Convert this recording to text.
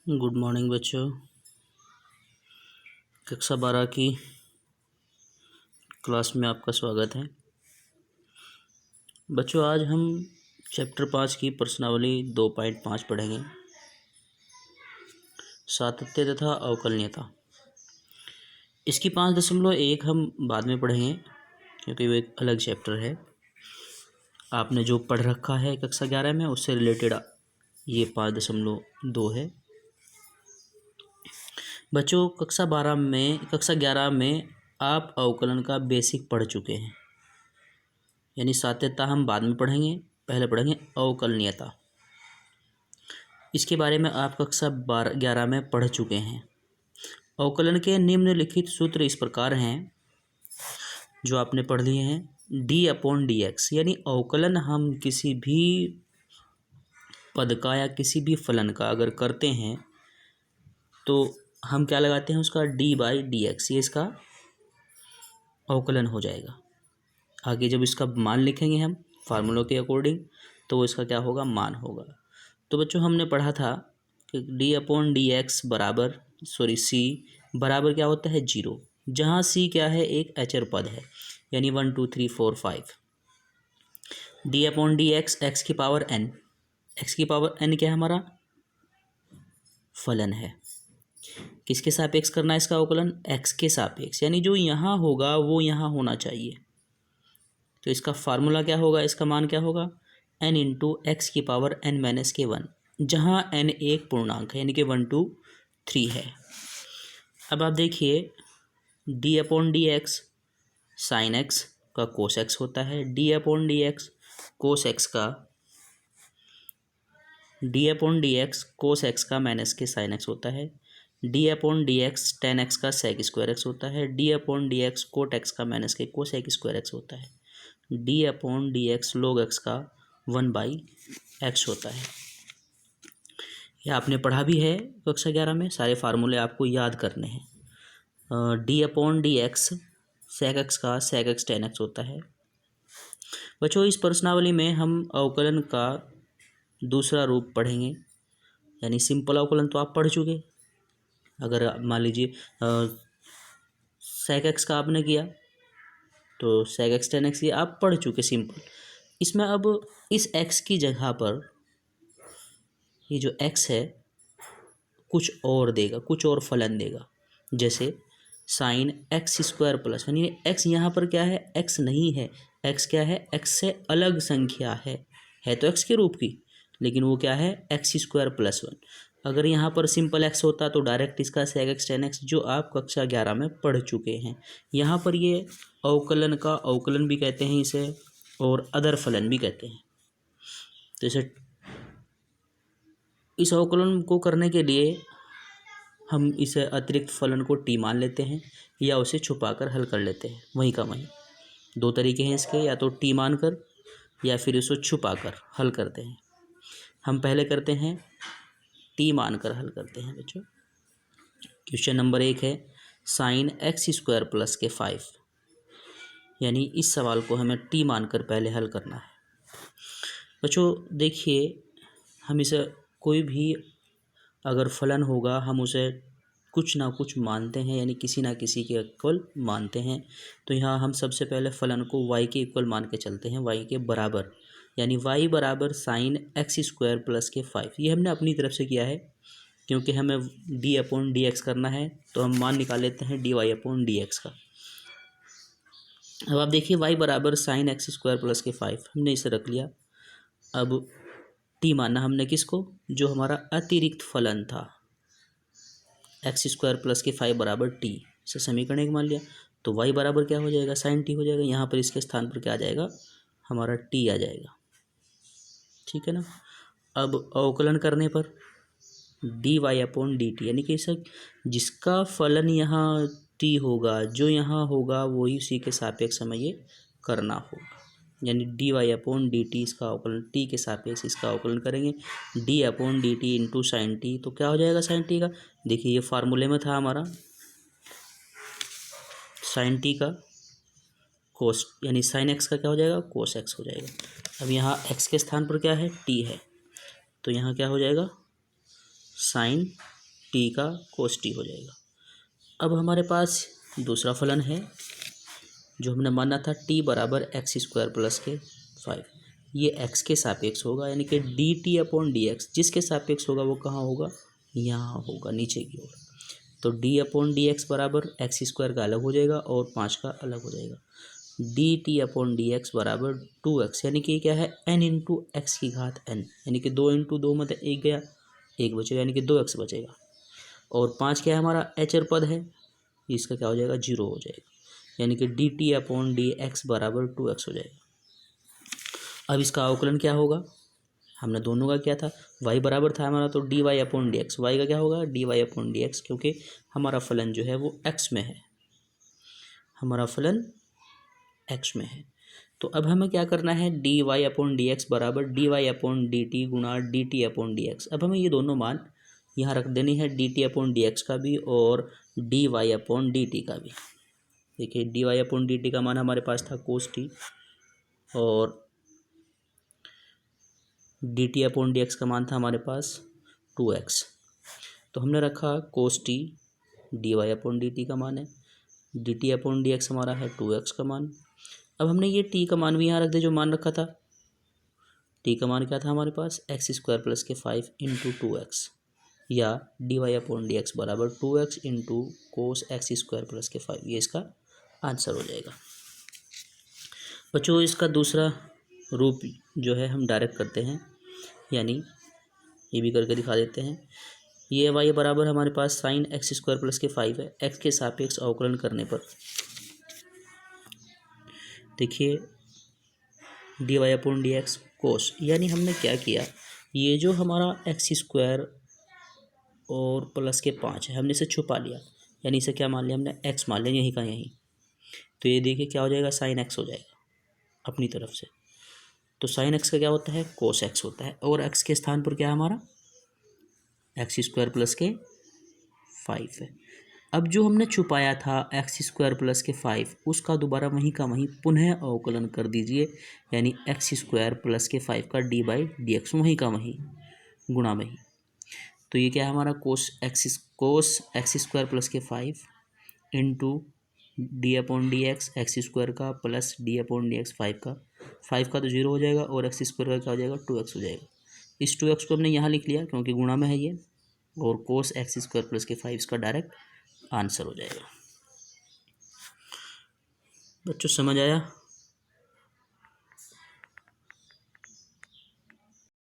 Good morning बच्चों। कक्षा 12 की क्लास में आपका स्वागत है। बच्चों आज हम चैप्टर 5 की प्रश्नावली 2.5 पढ़ेंगे, सातत्य तथा अवकलनीयता। इसकी 5.1 हम बाद में पढ़ेंगे क्योंकि वो एक अलग चैप्टर है। आपने जो पढ़ रखा है कक्षा 11 में उससे रिलेटेड ये 5.2 है। बच्चों कक्षा 11 में आप अवकलन का बेसिक पढ़ चुके हैं, यानी सातत्यता हम बाद में पढ़ेंगे, पहले पढ़ेंगे अवकलनीयता। इसके बारे में आप कक्षा 11 में पढ़ चुके हैं। अवकलन के निम्नलिखित सूत्र इस प्रकार हैं जो आपने पढ़ लिए हैं। d/dx यानी अवकलन हम किसी भी पद का या किसी भी फलन का अगर करते हैं तो हम क्या लगाते हैं, उसका d/dx, ये इसका अवकलन हो जाएगा। आगे जब इसका मान लिखेंगे हम फार्मूलों के अकॉर्डिंग तो वो इसका क्या होगा, मान होगा। तो बच्चों हमने पढ़ा था कि d/dx बराबर c बराबर क्या होता है, 0, जहाँ c क्या है, एक अचर पद है, यानी 1 2 3 4 5। d/dx x की पावर n, x की पावर n क्या है, हमारा फलन है। किसके सापेक्ष करना है इसका अवकलन, x के सापेक्ष, यानी जो यहाँ होगा वो यहाँ होना चाहिए। तो इसका फार्मूला क्या होगा, इसका मान क्या होगा, n इंटू एक्स की पावर n-1, जहाँ n एक पूर्णांक है, यानी कि 1 2 3 है। अब आप देखिए d/dx साइन एक्स का कोस एक्स होता है, d/dx कोस एक्स का d/dx कोस एक्स का माइनस के साइन एक्स होता है, d/dx टेन एक्स का सेक स्क्वायर एक्स होता है, d/dx कोट एक्स का माइनस के कोसेक स्क्वायर एक्स होता है, d/dx log x का 1/x होता है। यह आपने पढ़ा भी है कक्षा 11 में, सारे फार्मूले आपको याद करने हैं। d/dx सेक एक्स का सेक एक्स टेन एक्स होता है। बच्चों इस प्रश्नावली में हम अवकलन का दूसरा रूप पढ़ेंगे, यानी सिंपल अवकलन तो आप पढ़ चुके। अगर मान लीजिए सेक एक्स का आपने किया तो सेक एक्स टेन एक्स ये आप पढ़ चुके सिंपल। इसमें अब इस x की जगह पर ये जो x है कुछ और देगा, कुछ और फलन देगा, जैसे साइन एक्स स्क्वायर प्लस, यानी x यहाँ पर क्या है, x नहीं है, x क्या है, x से अलग संख्या है तो x के रूप की, लेकिन वो क्या है, एक्स स्क्वायर प्लस 1। अगर यहाँ पर सिंपल x होता तो डायरेक्ट इसका सेक एक्स टेन एक्स जो आप कक्षा 11 में पढ़ चुके हैं। यहाँ पर ये अवकलन का अवकलन भी कहते हैं इसे, और अदर फलन भी कहते हैं। तो इस अवकलन को करने के लिए हम इसे अतिरिक्त फलन को t मान लेते हैं या उसे छुपाकर हल कर लेते हैं, वहीं का वहीं। दो तरीके हैं इसके, या तो t मान कर या फिर उसको छुपाकर हल करते हैं। हम पहले करते हैं t मान कर हल करते हैं बच्चों। क्वेश्चन नंबर 1 है साइन एक्स स्क्वायर प्लस के 5, यानी इस सवाल को हमें t मानकर पहले हल करना है। बच्चों देखिए हम इसे कोई भी अगर फलन होगा हम उसे कुछ ना कुछ मानते हैं, यानी किसी ना किसी के इक्वल मानते हैं। तो यहाँ हम सबसे पहले फलन को y के इक्वल मान के चलते हैं, y के बराबर, यानी y बराबर साइन एक्स स्क्वायर प्लस के 5। ये हमने अपनी तरफ से किया है क्योंकि हमें d/dx करना है, तो हम मान निकाल लेते हैं dy/dx का। अब आप देखिए y बराबर साइन एक्स स्क्वायर प्लस के 5 हमने इसे रख लिया। अब t माना हमने किसको, जो हमारा अतिरिक्त फलन था, एक्स स्क्वायर प्लस के 5 बराबर t, इसे समीकरण एक मान लिया। तो y बराबर क्या हो जाएगा, साइन t हो जाएगा। यहाँ पर इसके स्थान पर क्या आ जाएगा, हमारा t आ जाएगा, ठीक है ना। अब अवकलन करने पर dy/dt, यानी कि इसे जिसका फलन यहाँ t होगा, जो यहाँ होगा वही उसी के सापेक्ष हमें ये करना होगा, यानी dy/dt इसका अवकलन t के सापेक्ष इसका अवकलन करेंगे। d/dt इंटू साइन t, तो क्या हो जाएगा साइन t का, देखिए ये फार्मूले में था हमारा साइन t का कोस, यानी साइन x का क्या हो जाएगा, कोस x हो जाएगा। अब यहाँ x के स्थान पर क्या है, t है, तो यहाँ क्या हो जाएगा साइन टी का कोस टी हो जाएगा। अब हमारे पास दूसरा फलन है जो हमने माना था टी बराबर एक्स स्क्वायर प्लस के 5। ये एक्स के सापेक्ष होगा, यानी कि D t upon d x जिसके सापेक्ष होगा वो कहाँ होगा, यहाँ होगा नीचे की ओर। तो डी अपॉन डी एक्स बराबर एक्स स्क्वायर का अलग हो जाएगा और 5 का अलग हो जाएगा। D t upon d x बराबर 2x, यानी कि क्या है n इंटू एक्स की घात n, यानी कि 2 इंटू 2 मतलब 1 गया, 1 बचेगा, यानी कि 2x बचेगा। और 5 क्या है हमारा अचर पद है, इसका क्या हो जाएगा 0 हो जाएगा, यानी कि D t upon d x बराबर 2x हो जाएगा। अब इसका अवकलन क्या होगा, हमने दोनों का क्या था, y बराबर था हमारा, तो d y upon d x, y का क्या होगा d y upon d x, क्योंकि हमारा फलन जो है वो x में है, हमारा फलन x में है। तो अब हमें क्या करना है, d y upon d x बराबर d y upon d t गुणा d t upon d x. अब हमें ये दोनों मान यहाँ रख देनी है, d t upon d x का भी और d y upon d t का भी। देखिए d y upon d t का मान हमारे पास था कोस टी और d t upon d x का मान था हमारे पास 2x। तो हमने रखा cos t, d y upon d t का मान है, d t upon d x हमारा है 2x का मान। अब हमने ये टी का मान भी यहाँ रख दिया जो मान रखा था, टी का मान क्या था हमारे पास एक्स स्क्वायर प्लस के 5 इंटू 2x, या d y upon d x बराबर 2x into cos x square plus के 5, ये इसका आंसर हो जाएगा। बच्चों इसका दूसरा रूप जो है हम डायरेक्ट करते हैं, यानी ये भी करके दिखा देते हैं। ये वाई बराबर हमारे पास साइन एक्स स्क्वायर प्लस के 5 है, एक्स के सापेक्ष अवकलन करने पर देखिए d y upon d x cos, यानी हमने क्या किया, ये जो हमारा एक्स स्क्वायर और प्लस के 5 है हमने इसे छुपा लिया, यानी इसे क्या मान लिया हमने एक्स मान लिया यहीं का यहीं। तो ये देखिए क्या हो जाएगा साइन एक्स हो जाएगा अपनी तरफ से। तो साइन एक्स का क्या होता है कोस एक्स होता है, और एक्स के स्थान पर क्या है हमारा एक्स स्क्वायर प्लस के 5 है। अब जो हमने छुपाया था एक्स स्क्वायर प्लस के 5 उसका दोबारा वहीं का वहीं पुनः अवकलन कर दीजिए, यानी एक्स स्क्वायर प्लस के 5 का डी बाई डी एक्स वहीं का वहीं गुणा वहीं। तो ये क्या है हमारा कोस एक्स स्क्वायर प्लस के 5 into d upon d x x square का plus d upon d x 5 का तो 0 हो जाएगा, और एक्स स्क्वायर का क्या हो जाएगा 2x हो जाएगा। इस 2x को हमने यहाँ लिख लिया क्योंकि गुणा में है ये, और कोस एक्स स्क्वायर प्लस के 5 का डायरेक्ट आंसर हो जाएगा। बच्चों समझ आया।